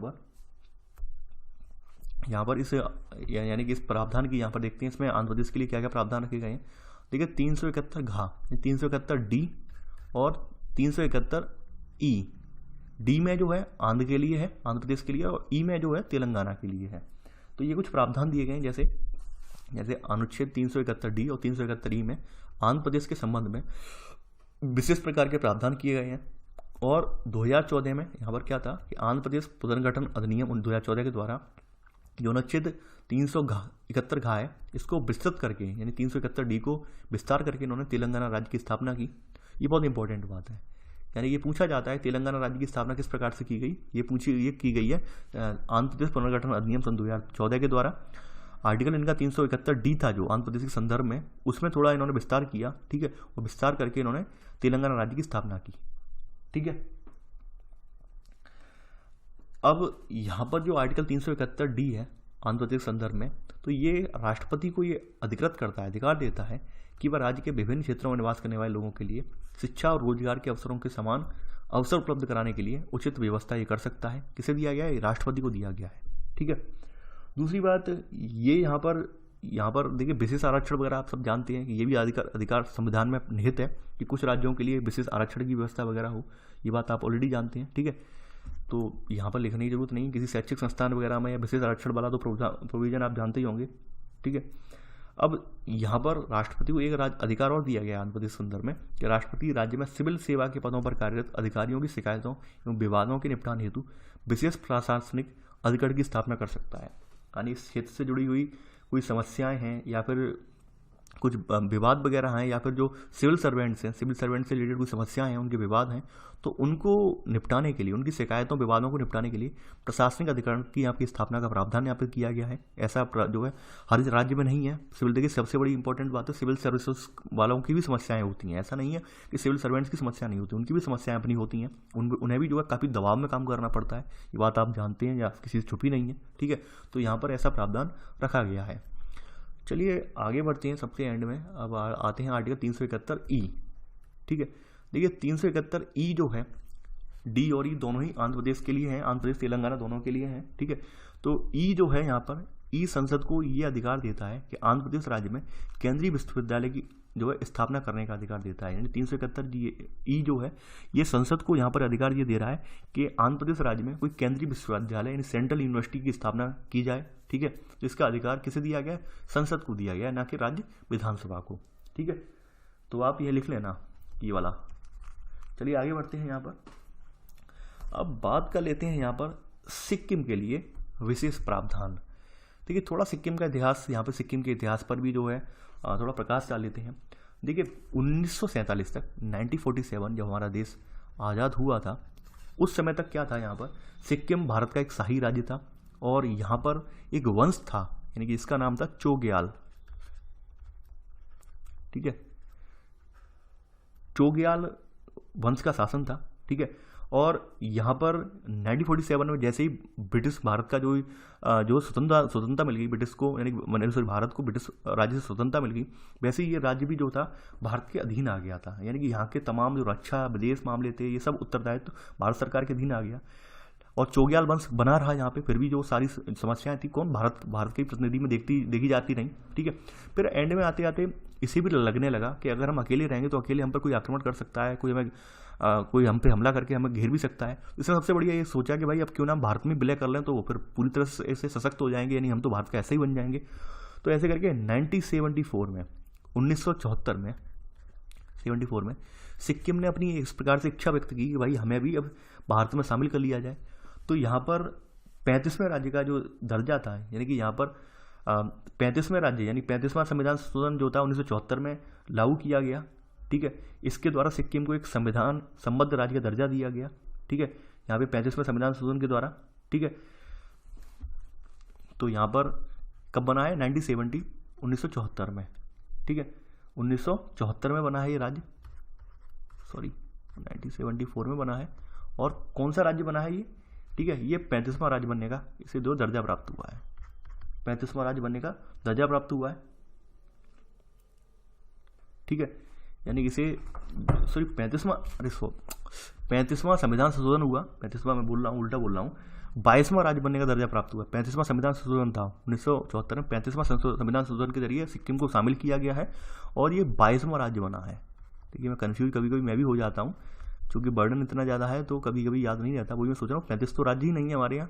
पर इस यानी कि इस प्रावधान की यहाँ पर देखते हैं इसमें आंध्र प्रदेश के लिए क्या क्या प्रावधान रखे गए हैं। देखिए 371 डी और 371 ई। डी में जो है आंध्र के लिए है, आंध्र प्रदेश के लिए, और ई में जो है तेलंगाना के लिए है। तो ये कुछ प्रावधान दिए गए हैं, जैसे अनुच्छेद 371 डी और 371 ई में आंध्र प्रदेश के संबंध में विशेष प्रकार के प्रावधान किए गए हैं। और 2014 में यहाँ पर क्या था कि आंध्र प्रदेश पुनर्गठन अधिनियम 2014 के द्वारा जो अनुच्छेद 371 घ है इसको विस्तृत करके, यानी 371 डी को विस्तार करके इन्होंने तेलंगाना राज्य की स्थापना की। ये बहुत इंपॉर्टेंट बात है, यानी ये पूछा जाता है तेलंगाना राज्य की स्थापना किस प्रकार से की गई। ये की गई है आंध्र प्रदेश पुनर्गठन अधिनियम सन 2014 के द्वारा। आर्टिकल इनका 371 डी था जो आंध्र प्रदेश के संदर्भ में, उसमें थोड़ा इन्होंने विस्तार किया। ठीक है, और विस्तार करके इन्होंने तेलंगाना राज्य की स्थापना की। ठीक है, अब यहाँ पर जो आर्टिकल 371 डी है आंध्र प्रदेश के संदर्भ में, तो ये राष्ट्रपति को ये अधिकृत करता है, अधिकार देता है कि वह राज्य के विभिन्न क्षेत्रों में निवास करने वाले लोगों के लिए शिक्षा और रोजगार के अवसरों के समान अवसर उपलब्ध कराने के लिए उचित व्यवस्था ये कर सकता है। किसे दिया गया है? राष्ट्रपति को दिया गया है। ठीक है, दूसरी बात ये यहाँ पर देखिए विशेष आरक्षण वगैरह आप सब जानते हैं कि ये भी अधिकार संविधान में निहित है कि कुछ राज्यों के लिए विशेष आरक्षण की व्यवस्था वगैरह हो। ये बात आप ऑलरेडी जानते हैं। ठीक है, तो यहाँ पर लिखने की जरूरत नहीं, किसी शैक्षिक संस्थान वगैरह में या विशेष आरक्षण वाला तो प्रोविजन आप जानते ही होंगे। ठीक है, अब यहाँ पर राष्ट्रपति को एक अधिकार और दिया गया आंध्र प्रदेश संदर्भ में कि राष्ट्रपति राज्य में सिविल सेवा के पदों पर कार्यरत अधिकारियों की शिकायतों एवं विवादों के निपटान हेतु विशेष प्रशासनिक अधिकरण की स्थापना कर सकता है। यानी इस क्षेत्र से जुड़ी हुई कोई समस्याएं हैं या फिर कुछ विवाद वगैरह हैं या फिर जो सिविल सर्वेंट्स से रिलेटेड कोई समस्याएं हैं, उनके विवाद हैं, तो उनको निपटाने के लिए, उनकी शिकायतों विवादों को निपटाने के लिए प्रशासनिक अधिकरण की यहाँ की स्थापना का प्रावधान यहाँ पर किया गया है। ऐसा जो है हर राज्य में नहीं है। सिविल, देखिए सबसे बड़ी इंपॉर्टेंट बात है, सिविल सर्विसेज वालों की भी समस्याएं होती हैं। ऐसा नहीं है कि सिविल सर्वेंट्स की समस्या नहीं होती, उनकी भी समस्याएं अपनी होती हैं। उन्हें भी जो है काफ़ी दबाव में काम करना पड़ता है। ये बात आप जानते हैं या किसी से छुपी नहीं है। ठीक है, तो यहाँ पर ऐसा प्रावधान रखा गया है। चलिए आगे बढ़ते हैं सबसे एंड में। अब आते हैं आर्टिकल 371 ई। ठीक है, देखिए 371 ई जो है, डी और ई दोनों ही आंध्र प्रदेश के लिए हैं, आंध्र प्रदेश तेलंगाना दोनों के लिए हैं। ठीक है, तो ई जो है यहाँ पर, ई संसद को ये अधिकार देता है कि आंध्र प्रदेश राज्य में केंद्रीय विश्वविद्यालय की जो है स्थापना करने का अधिकार देता है। यानी 371 ई जो है ये संसद को यहाँ पर अधिकार ये दे रहा है कि आंध्र प्रदेश राज्य में कोई केंद्रीय विश्वविद्यालय यानी सेंट्रल यूनिवर्सिटी की स्थापना की जाए। ठीक है, तो इसका अधिकार किसे दिया गया है? संसद को दिया गया है, ना कि राज्य विधानसभा को। ठीक है, तो आप ये लिख लेना ये वाला। चलिए आगे बढ़ते हैं यहाँ पर। अब बात कर लेते हैं यहाँ पर सिक्किम के लिए विशेष प्रावधान। देखिए थोड़ा सिक्किम का इतिहास, यहाँ पर सिक्किम के इतिहास पर भी जो है थोड़ा प्रकाश डाल लेते हैं। देखिए 1947 तक 1947 जब हमारा देश आज़ाद हुआ था उस समय तक क्या था, यहाँ पर सिक्किम भारत का एक शाही राज्य था और यहाँ पर एक वंश था, यानी कि इसका नाम था चोग्याल। ठीक है, चोग्याल वंश का शासन था। ठीक है, और यहाँ पर 1947 में जैसे ही ब्रिटिश भारत का जो स्वतंत्रता मिल गई ब्रिटिश को, यानी सॉरी भारत को ब्रिटिश राज्य से स्वतंत्रता मिल गई, वैसे ही ये राज्य भी जो था भारत के अधीन आ गया था। यानी कि यहाँ के तमाम जो रक्षा विदेश मामले थे ये सब उत्तरदायित्व भारत सरकार के अधीन आ गया और चोग्याल वंश बना रहा यहाँ पे। फिर भी जो सारी समस्याएं थी कौन, भारत के प्रतिनिधि में देखी जाती रहीं। ठीक है, फिर एंड में आते आते इसे भी लगने लगा कि अगर हम अकेले रहेंगे तो अकेले हम पर कोई आक्रमण कर सकता है, कोई हम पे हमला करके हमें घेर भी सकता है। इसमें सबसे बढ़िया ये सोचा कि भाई अब क्यों ना भारत में विलय कर लें, तो वो फिर पूरी तरह से ऐसे सशक्त हो जाएंगे, यानी हम तो भारत का ऐसे ही बन जाएंगे। तो ऐसे करके 1974 में सिक्किम ने अपनी इस प्रकार से इच्छा व्यक्त की कि भाई हमें भी अब भारत में शामिल कर लिया जाए। तो यहाँ पर 35वें राज्य का जो दर्जा था, यानी कि यहाँ पर 35वें राज्य यानी 35वां संविधान संशोधन जो था 1974 में लागू किया गया। ठीक है, इसके द्वारा सिक्किम को एक संविधान संबद्ध राज्य का दर्जा दिया गया। ठीक है, यहाँ पे 35वें संविधान संशोधन के द्वारा। ठीक है, तो यहाँ पर कब बना है 1974 में। ठीक है, 1974 में बना है ये राज्य, 1974 में बना है। और कौन सा राज्य बना है ये, ठीक है, ये 35वां राज्य बनने का इसे जो दर्जा प्राप्त हुआ है, 35वां राज्य बनने का दर्जा प्राप्त हुआ है। ठीक है, यानी इसे 35वां संविधान संशोधन हुआ, 35वां मैं बोल रहा हूँ, उल्टा बोल रहा हूँ, 22वां राज्य बनने का दर्जा प्राप्त हुआ। 35वां संविधान संशोधन था 1974 में, 35वां संविधान संशोधन के जरिए सिक्किम को शामिल किया गया है और ये 22वां राज्य बना है। देखिए मैं कन्फ्यूज कभी कभी मैं भी हो जाता हूँ, क्योंकि बर्डन इतना ज़्यादा है तो कभी कभी याद नहीं रहता। वही मैं सोच रहा हूँ 35 तो राज्य ही नहीं है हमारे यहाँ,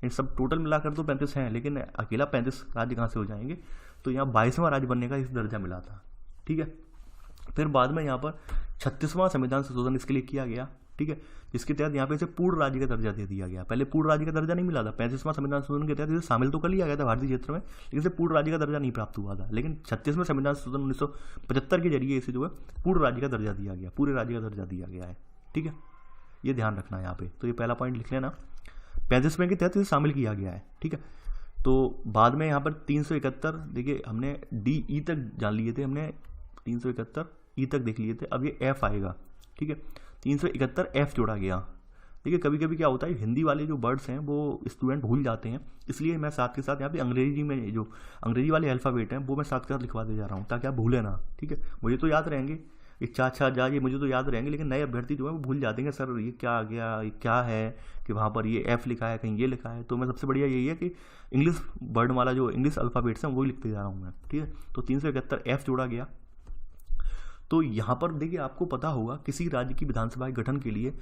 इन सब टोटल मिलाकर तो 35 हैं, लेकिन अकेला 35 राज्य कहाँ से हो जाएंगे। तो यहाँ 22वां राज्य बनने का इस दर्जा मिला था। ठीक है, फिर बाद में यहाँ पर 36वां संविधान संशोधन इसके लिए किया गया। ठीक है, जिसके तहत यहाँ पे इसे पूर्ण राज्य का दर्जा दे दिया गया। पहले पूर्ण राज्य का दर्जा नहीं मिला था, 35वां संविधान संशोधन के तहत इसे शामिल तो कर लिया गया था भारतीय क्षेत्र में, लेकिन इसे पूर्ण राज्य का दर्जा नहीं प्राप्त हुआ था। लेकिन 36वें संविधान संशोधन 1975 के जरिए इसे जो है पूर्ण राज्य का दर्जा दिया गया, पूरे राज्य का दर्जा दिया गया है। ठीक है, ये ध्यान रखना है यहाँ पे, तो ये पहला पॉइंट लिख लेना, 35वें के तहत इसे शामिल किया गया है। ठीक है, तो बाद में यहाँ पर 371, देखिए हमने डी ई तक जान लिए थे, हमने 371 ई तक देख लिए थे, अब ये एफ आएगा। ठीक है, 371 एफ जोड़ा गया। देखिए कभी कभी क्या होता है, हिंदी वाले जो वर्ड्स हैं वो स्टूडेंट भूल जाते हैं, इसलिए मैं साथ के साथ यहाँ पे अंग्रेजी में जो अंग्रेजी वाले अल्फ़ाबेट हैं वो मैं साथ के साथ लिखवा दे जा रहा हूँ, ताकि आप भूलें ना। ठीक है, मुझे तो याद रहेंगे, इच्छा अच्छा जा, ये मुझे तो याद रहेंगे, लेकिन नए अभ्यर्थी जो है वो भूल जाते हैं, सर ये क्या आ गया, ये क्या है, कि वहाँ पर ये एफ लिखा है, कहीं ये लिखा है। तो मैं सबसे बढ़िया यही है कि इंग्लिश वर्ड वाला जो इंग्लिश अल्फ़ाबेट्स हैं वही लिखते जा रहा हूँ मैं। ठीक है, तो 371 एफ जोड़ा गया। तो यहाँ पर देखिए आपको पता होगा किसी राज्य की विधानसभा के गठन के लिए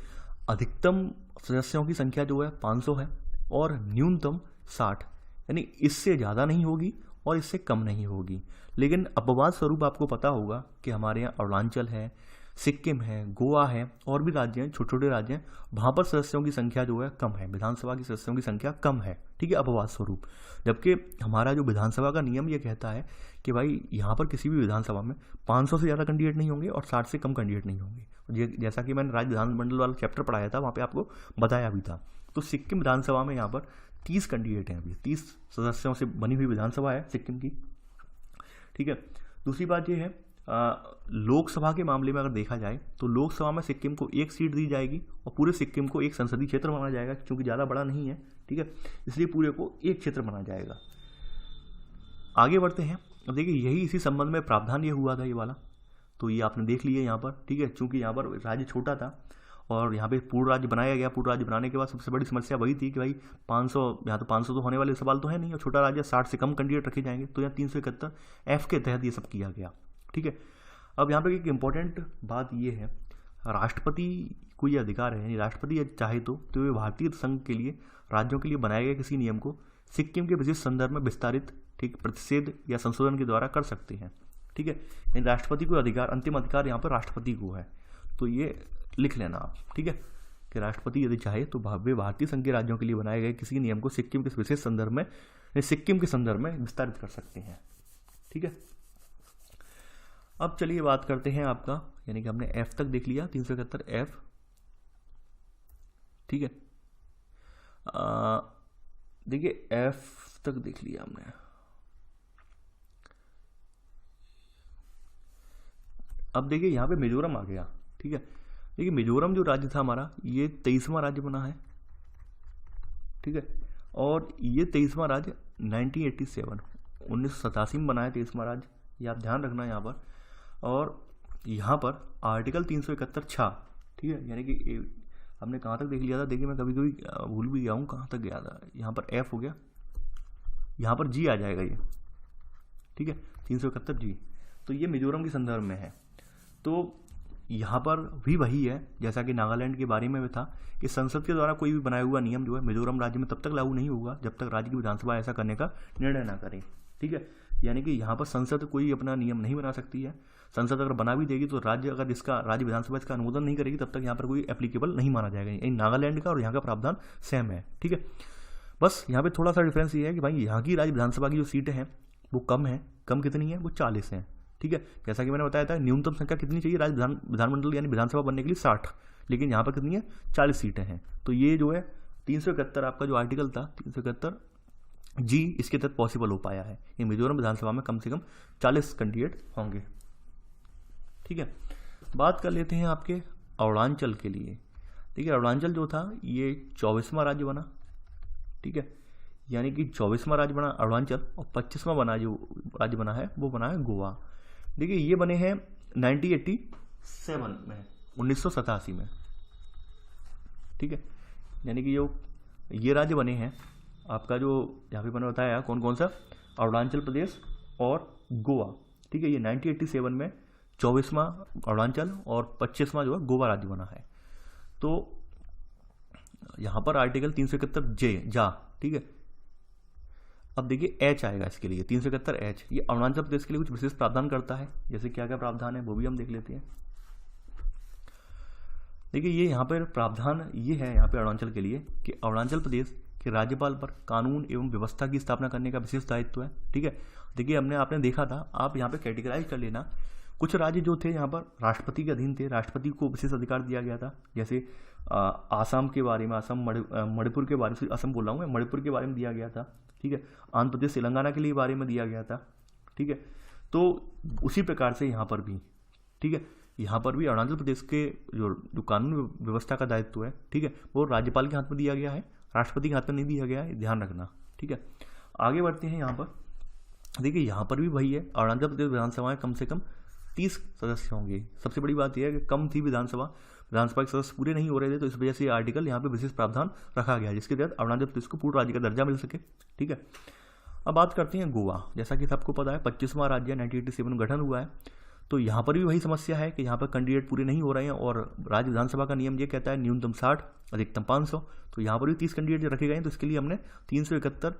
अधिकतम सदस्यों की संख्या जो है 500 है और न्यूनतम 60, यानी इससे ज़्यादा नहीं होगी और इससे कम नहीं होगी। लेकिन अपवाद स्वरूप आपको पता होगा कि हमारे यहाँ अरुणाचल है, सिक्किम है, गोवा है और भी राज्य हैं, छोटे छोटे राज्य हैं, वहाँ पर सदस्यों की संख्या जो है कम है, विधानसभा की सदस्यों की संख्या कम है। ठीक है, अपवाद स्वरूप। जबकि हमारा जो विधानसभा का नियम ये कहता है कि भाई यहाँ पर किसी भी विधानसभा में 500 से ज़्यादा कैंडिडेट नहीं होंगे और 60 से कम कैंडिडेट नहीं होंगे। जैसा कि मैंने राज्य विधानमंडल वाला चैप्टर पढ़ाया था, वहाँ पर आपको बताया भी था। तो सिक्किम विधानसभा में यहाँ पर 30 कैंडिडेट हैं, अभी 30 सदस्यों से बनी हुई विधानसभा है सिक्किम की। ठीक है, दूसरी बात ये है लोकसभा के मामले में अगर देखा जाए तो लोकसभा में सिक्किम को 1 सीट दी जाएगी और पूरे सिक्किम को एक संसदीय क्षेत्र माना जाएगा, क्योंकि ज़्यादा बड़ा नहीं है। ठीक है, इसलिए पूरे को एक क्षेत्र माना जाएगा। आगे बढ़ते हैं। अब देखिए यही इसी संबंध में प्रावधान ये हुआ था, ये वाला तो ये आपने देख लिया यहाँ पर। ठीक है, चूंकि यहाँ पर राज्य छोटा था और यहाँ पे पूर्ण राज्य बनाया गया। पूर्ण राज्य बनाने के बाद सबसे बड़ी समस्या वही थी कि भाई 500, यहाँ तो 500 तो होने वाले सवाल तो है नहीं, और छोटा राज्य 60 से कम कैंडिडेट रखे जाएंगे, तो यहाँ 371 एफ के तहत ये सब किया गया। ठीक है, अब यहाँ पे एक इम्पॉर्टेंट बात ये है, राष्ट्रपति को ये अधिकार है, यानी राष्ट्रपति चाहे तो ये भारतीय संघ के लिए राज्यों के लिए बनाए गए किसी नियम को सिक्किम के विशेष संदर्भ में विस्तारित, ठीक, प्रतिषेध या संशोधन के द्वारा कर सकते हैं। ठीक है, यानी राष्ट्रपति को अधिकार, अंतिम अधिकार यहाँ पर राष्ट्रपति को है, तो ये लिख लेना आप। ठीक है, कि राष्ट्रपति यदि चाहे तो वे भारतीय संघ के राज्यों के लिए बनाए गए किसी नियम को सिक्किम के विशेष संदर्भ में, सिक्किम के संदर्भ में विस्तारित कर सकते हैं। ठीक है, अब चलिए बात करते हैं आपका, यानी कि हमने एफ तक देख लिया 371 एफ, ठीक है। देखिए एफ तक देख लिया हमने। अब देखिए यहाँ पे मिजोरम आ गया, ठीक है। देखिए मिजोरम जो राज्य था हमारा, ये 23वां राज्य बना है, ठीक है। और ये 23वां राज्य 1987 में बना है 23वां राज्य, ये आप ध्यान रखना यहाँ पर। और यहाँ पर आर्टिकल 371 छा, ठीक है, यानी कि हमने कहाँ तक देख लिया था, देखिए मैं कभी कभी भूल भी गया हूँ कहाँ तक गया था। यहाँ पर एफ हो गया, यहाँ पर जी आ जाएगा ये, ठीक है, 371 जी। तो ये मिजोरम के संदर्भ में है। तो यहाँ पर भी वही है जैसा कि नागालैंड के बारे में भी था कि संसद के द्वारा कोई भी बनाया हुआ नियम जो है मिजोरम राज्य में तब तक लागू नहीं होगा जब तक राज्य की विधानसभा ऐसा करने का निर्णय ना करे, ठीक है। यानी कि यहाँ पर संसद कोई अपना नियम नहीं बना सकती है। संसद अगर बना भी देगी तो राज्य अगर इसका राज्य विधानसभा इसका अनुमोदन नहीं करेगी तब तक यहाँ पर कोई एप्लीकेबल नहीं माना जाएगा। यानी नागालैंड का और यहाँ का प्रावधान सेम है, ठीक है। बस यहाँ पे थोड़ा सा डिफरेंस ये है कि भाई यहाँ की राज्य विधानसभा की जो सीटें हैं वो कम है। कम कितनी है? वो 40 हैं, ठीक है। जैसा कि मैंने बताया था न्यूनतम संख्या कितनी चाहिए राज्य विधानमंडल यानी विधानसभा बनने के लिए 60, लेकिन यहाँ पर कितनी है? 40 सीटें हैं। तो ये जो है 371 आपका जो आर्टिकल था 371 जी, इसके तहत पॉसिबल हो पाया है। ये मिजोरम विधानसभा में कम से कम 40 कैंडिडेट होंगे, ठीक है। बात कर लेते हैं आपके अरुणाचल के लिए। देखिए अरुणाचल जो था ये 24वां राज्य बना, ठीक है, यानी कि 24वां राज्य बना अरुणाचल और 25वां बना जो राज्य बना है वो बना है गोवा। देखिए ये बने हैं 1987 में, 1987 में, ठीक है। यानी कि जो ये राज्य बने हैं आपका जो यहाँ पे मैंने बताया कौन कौन सा, अरुणाचल प्रदेश और गोवा, ठीक है। ये 1987 में 24वां अरुणाचल और 25वां जो है गोवा राज्य बना है। तो यहाँ पर आर्टिकल 371 जे जा, ठीक है। अब देखिए एच आएगा इसके लिए 371 एच, ये अरुणाचल प्रदेश के लिए कुछ विशेष प्रावधान करता है। जैसे क्या क्या प्रावधान है वो भी हम देख लेते हैं। देखिए ये यहाँ पर प्रावधान ये है यहाँ पे अरुणाचल के लिए कि अरुणाचल प्रदेश के राज्यपाल पर कानून एवं व्यवस्था की स्थापना करने का विशेष दायित्व है, ठीक है। देखिए आपने देखा था, आप यहाँ पे कैटेगराइज कर लेना। कुछ राज्य जो थे यहाँ पर राष्ट्रपति के अधीन थे, राष्ट्रपति को विशेष अधिकार दिया गया था। जैसे आसाम के बारे में, आसाम मणिपुर के बारे में, असम बोल रहा हूँ मैं, मणिपुर के बारे में दिया गया था, ठीक है। आंध्र प्रदेश तेलंगाना के लिए बारे में दिया गया था, ठीक है। तो उसी प्रकार से यहाँ पर भी, ठीक है, यहाँ पर भी अरुणाचल प्रदेश के जो कानून व्यवस्था का दायित्व है, ठीक है, वो राज्यपाल के हाथ में दिया गया है, राष्ट्रपति के हाथ में नहीं दिया गया है, ध्यान रखना, ठीक है। आगे बढ़ते हैं यहाँ पर। देखिए यहाँ पर भी वही है, अरुणाचल प्रदेश विधानसभा में कम से कम 30 सदस्य होंगे। सबसे बड़ी बात यह है कि कम थी विधानसभा के सदस्य पूरे नहीं हो रहे थे, तो इस वजह से आर्टिकल यहाँ पे विशेष प्रावधान रखा गया जिसके तहत अरुणाचल प्रदेश को पूर्ण राज्य का दर्जा मिल सके, ठीक है। अब बात करते हैं गोवा। जैसा कि सबको पता है 25वां राज्य 1987 में गठन हुआ है। तो यहाँ पर भी वही समस्या है कि यहाँ पर कैंडिडेट पूरे नहीं हो रहे हैं और राज्य विधानसभा का नियम ये कहता है न्यूनतम 60 अधिकतम 500। तो यहाँ पर भी 30 कैंडिडेट रखे गए हैं। तो इसके लिए हमने 371,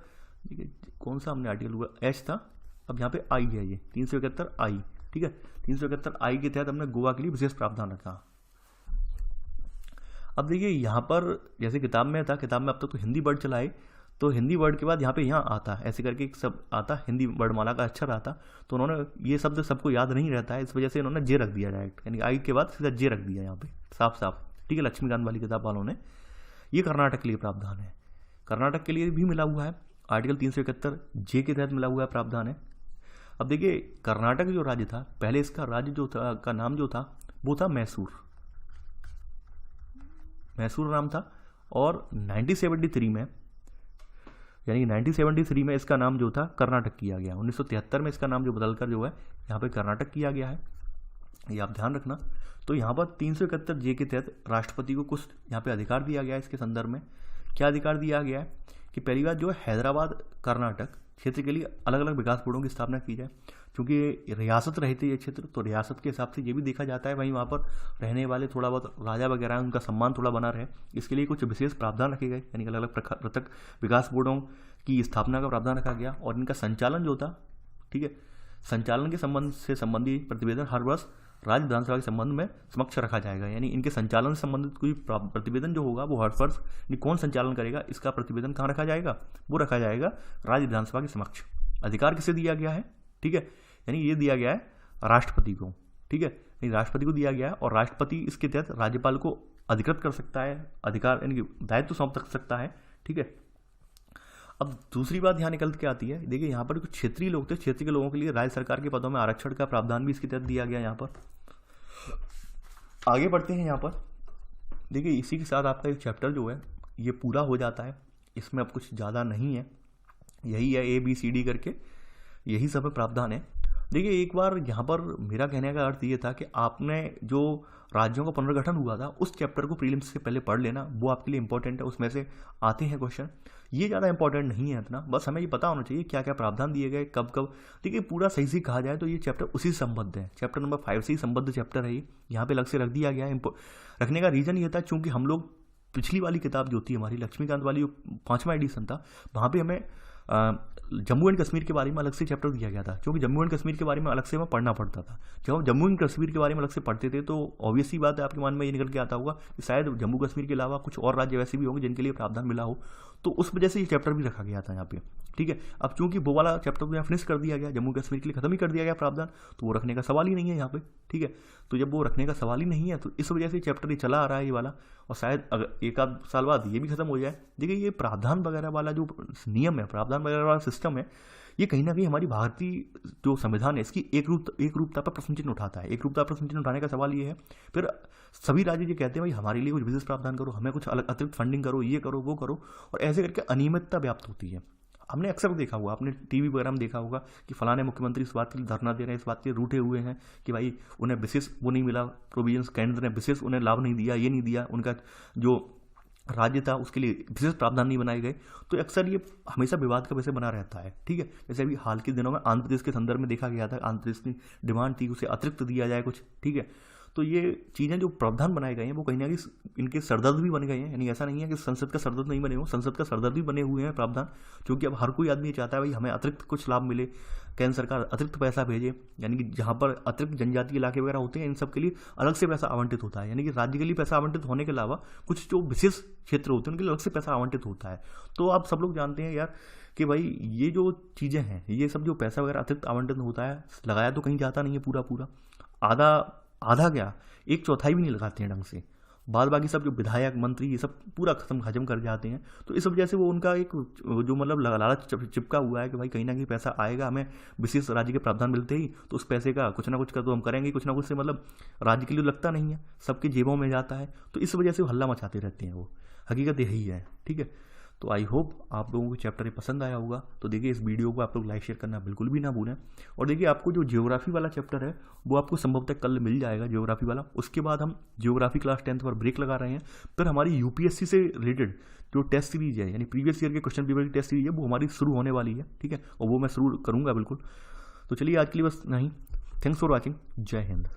कौन सा हमने आर्टिकल हुआ एच था, अब यहाँ पे आई है, ये 371 आई, ठीक है। 371 आई के तहत हमने गोवा के लिए विशेष प्रावधान रखा। अब देखिए यहाँ पर जैसे किताब में था, किताब में अब तक तो हिंदी वर्ड चला है, तो हिंदी वर्ड के बाद यहाँ पे यहाँ आता है ऐसे करके एक सब आता, हिंदी वर्डमाला का अक्षर आता। तो उन्होंने ये शब्द सबको याद नहीं रहता है, इस वजह से इन्होंने जे रख दिया डायरेक्ट, यानी आई के बाद सीधा जे रख दिया यहाँ पे साफ साफ, ठीक है। लक्ष्मीकांत वाली किताब वालों ने। ये कर्नाटक के लिए प्रावधान है, कर्नाटक के लिए भी मिला हुआ है, आर्टिकल 371 जे के तहत मिला हुआ है प्रावधान है। अब देखिए कर्नाटक जो राज्य था, पहले इसका राज्य जो था का नाम जो था वो था मैसूर नाम था। और 1973 में, यानी 1973 में इसका नाम जो था कर्नाटक किया गया। 1973 में इसका नाम जो बदलकर जो है यहाँ पे कर्नाटक किया गया है, ये आप ध्यान रखना। तो यहाँ पर 371 जे के तहत राष्ट्रपति को कुछ यहाँ पे अधिकार दिया गया है। इसके संदर्भ में क्या अधिकार दिया गया है कि पहली बात जो है हैदराबाद कर्नाटक क्षेत्र के लिए अलग अलग विकास बोर्डों की स्थापना की जाए। क्योंकि रियासत रहे थे ये क्षेत्र, तो रियासत के हिसाब से ये भी देखा जाता है भाई वहाँ पर रहने वाले थोड़ा बहुत राजा वगैरह हैं, उनका सम्मान थोड़ा बना रहे, इसके लिए कुछ विशेष प्रावधान रखे गए। यानी अलग अलग पृथक विकास बोर्डों की स्थापना का प्रावधान रखा गया। और इनका संचालन जो था, ठीक है, संचालन के संबंध से संबंधित प्रतिवेदन हर वर्ष राज्य विधानसभा के संबंध में समक्ष रखा जाएगा। यानी इनके संचालन से संबंधित कोई प्रतिवेदन जो होगा वो हर वर्ष कौन संचालन करेगा इसका प्रतिवेदन कहाँ रखा जाएगा, वो रखा जाएगा राज्य विधानसभा के समक्ष। अधिकार किसे दिया गया है, ठीक है, यानी ये दिया गया है राष्ट्रपति को, ठीक है, नहीं राष्ट्रपति को दिया गया है और राष्ट्रपति इसके तहत राज्यपाल को अधिकृत कर सकता है, अधिकार यानी कि दायित्व सौंप सकता है, ठीक है। अब दूसरी बात यहाँ निकल के आती है, देखिए यहाँ पर कुछ क्षेत्रीय लोग थे, क्षेत्र के लोगों के लिए राज्य सरकार के पदों में आरक्षण का प्रावधान भी इसके तहत दिया गया। यहाँ पर आगे बढ़ते हैं। यहाँ पर देखिए इसी के साथ आपका एक चैप्टर जो है ये पूरा हो जाता है, इसमें अब कुछ ज़्यादा नहीं है, यही है ABCD करके, यही सब प्रावधान है। देखिए एक बार यहाँ पर मेरा कहने का अर्थ ये था कि आपने जो राज्यों का पुनर्गठन हुआ था उस चैप्टर को प्रीलिम्स से पहले पढ़ लेना, वो आपके लिए इंपॉर्टेंट है, उसमें से आते हैं क्वेश्चन। ये ज़्यादा इंपॉर्टेंट नहीं है इतना, बस हमें ये पता होना चाहिए क्या क्या प्रावधान दिए गए, कब कब। देखिए पूरा सही से कहा जाए तो ये चैप्टर उसी से संबद्ध है, चैप्टर नंबर 5 से ही संबद्ध चैप्टर है ये, यहाँ पे अलग से रख दिया गया है। रखने का रीज़न ये था चूँकि हम लोग पिछली वाली किताब जो थी हमारी लक्ष्मीकांत वाली, 5वां एडिशन था, वहाँ पे हमें जम्मू एंड कश्मीर के बारे में अलग से चैप्टर दिया गया था, क्योंकि जम्मू एंड कश्मीर के बारे में अलग से हमें पढ़ना पड़ता था। जब हम जम्मू एंड कश्मीर के बारे में अलग से पढ़ते थे तो ऑब्वियसली बात है आपके मन में ये निकल के आता होगा कि शायद जम्मू कश्मीर के अलावा कुछ और राज्य वैसे भी होंगे जिनके लिए प्रावधान मिला हो, तो उस वजह से ये चैप्टर भी रखा गया था यहाँ पे, ठीक है। अब चूंकि वो वाला चैप्टर को यहाँ फिनिश कर दिया गया, जम्मू कश्मीर के लिए खत्म ही कर दिया गया प्रावधान, तो वो रखने का सवाल ही नहीं है यहाँ पे, ठीक है। तो जब वो रखने का सवाल ही नहीं है तो इस वजह से चैप्टर ये चला आ रहा है ये वाला, और शायद अगर एक आध साल बाद ये भी खत्म हो जाए। देखिए ये प्रावधान वगैरह वाला जो नियम है, प्रावधान वगैरह वाला सिस्टम है, ये कहीं ना कहीं हमारी भारतीय जो संविधान है इसकी एक रूपता पर प्रश्न चिन्ह उठाता है। एक रूपता प्रश्न चिन्ह उठाने का सवाल ये है, फिर सभी राज्य ये कहते हैं भाई हमारे लिए कुछ विशेष प्रावधान करो, हमें कुछ अलग अतिरिक्त फंडिंग करो, ये करो वो करो, और ऐसे करके अनियमितता व्याप्त होती है। हमने अक्सर देखा हुआ, आपने टीवी वगैरह में देखा होगा कि फलाने मुख्यमंत्री इस बात के लिए धरना दे रहे हैं, इस बात के रूठे हुए हैं कि भाई उन्हें विशेष वो नहीं मिला, प्रोविजंस केंद्र ने विशेष उन्हें लाभ नहीं दिया, ये नहीं दिया, उनका जो राज्य था उसके लिए विशेष प्रावधान नहीं बनाए गए। तो अक्सर ये हमेशा विवाद का विषय बना रहता है, ठीक है। जैसे अभी हाल के दिनों में आंध्र प्रदेश के संदर्भ में देखा गया था, आंध्र प्रदेश की डिमांड थी उसे अतिरिक्त दिया जाए कुछ, ठीक है। तो ये चीज़ें जो प्रावधान बनाए गए हैं वो कहीं ना कहीं इनके सरदर्द भी बन गए हैं, यानी ऐसा नहीं है कि संसद का सरदर्द नहीं बने हो, संसद का सरदर्द भी बने हुए हैं प्रावधान, क्योंकि अब हर कोई आदमी ये चाहता है भाई हमें अतिरिक्त कुछ लाभ मिले, केंद्र सरकार अतिरिक्त पैसा भेजे, यानी कि जहाँ पर अतिरिक्त जनजातीय इलाके वगैरह होते हैं इन सब के लिए अलग से पैसा आवंटित होता है, यानी कि राज्य के लिए पैसा आवंटित होने के अलावा कुछ जो विशेष क्षेत्र होते हैं उनके लिए अलग से पैसा आवंटित होता है। तो आप सब लोग जानते हैं यार कि भाई ये जो चीज़ें हैं, ये सब जो पैसा वगैरह अतिरिक्त आवंटित होता है, लगाया तो कहीं जाता नहीं है पूरा, आधा क्या 1/4 भी नहीं लगाते हैं ढंग से, बाद बाकी सब जो विधायक मंत्री ये सब पूरा खत्म हजम कर जाते हैं। तो इस वजह से वो उनका एक जो मतलब लालच चिपका हुआ है कि भाई कहीं ना कहीं पैसा आएगा, हमें विशेष राज्य के प्रावधान मिलते ही तो उस पैसे का कुछ ना कुछ कर तो हम करेंगे, कुछ ना कुछ से मतलब राज्य के लिए लगता नहीं है, सबके जेबों में जाता है, तो इस वजह से वो हल्ला मचाते रहते हैं। वो हकीकत यही है, ठीक है। तो आई होप आप लोगों को चैप्टर ये पसंद आया होगा। तो देखिए इस वीडियो को आप लोग लाइक शेयर करना बिल्कुल भी ना भूलें, और देखिए आपको जो ज्योग्राफी वाला चैप्टर है वो आपको संभवतः कल मिल जाएगा, ज्योग्राफी वाला। उसके बाद हम ज्योग्राफी क्लास 10th पर ब्रेक लगा रहे हैं, फिर हमारी UPSC से रिलेटेड जो टेस्ट सीरीज है, यानी प्रीवियस ईयर के क्वेश्चन पेपर की टेस्ट सीरीज है, वो हमारी शुरू होने वाली है, ठीक है, और वो मैं शुरू करूँगा बिल्कुल। तो चलिए आज के लिए बस नहीं, थैंक्स फॉर वॉचिंग, जय हिंद।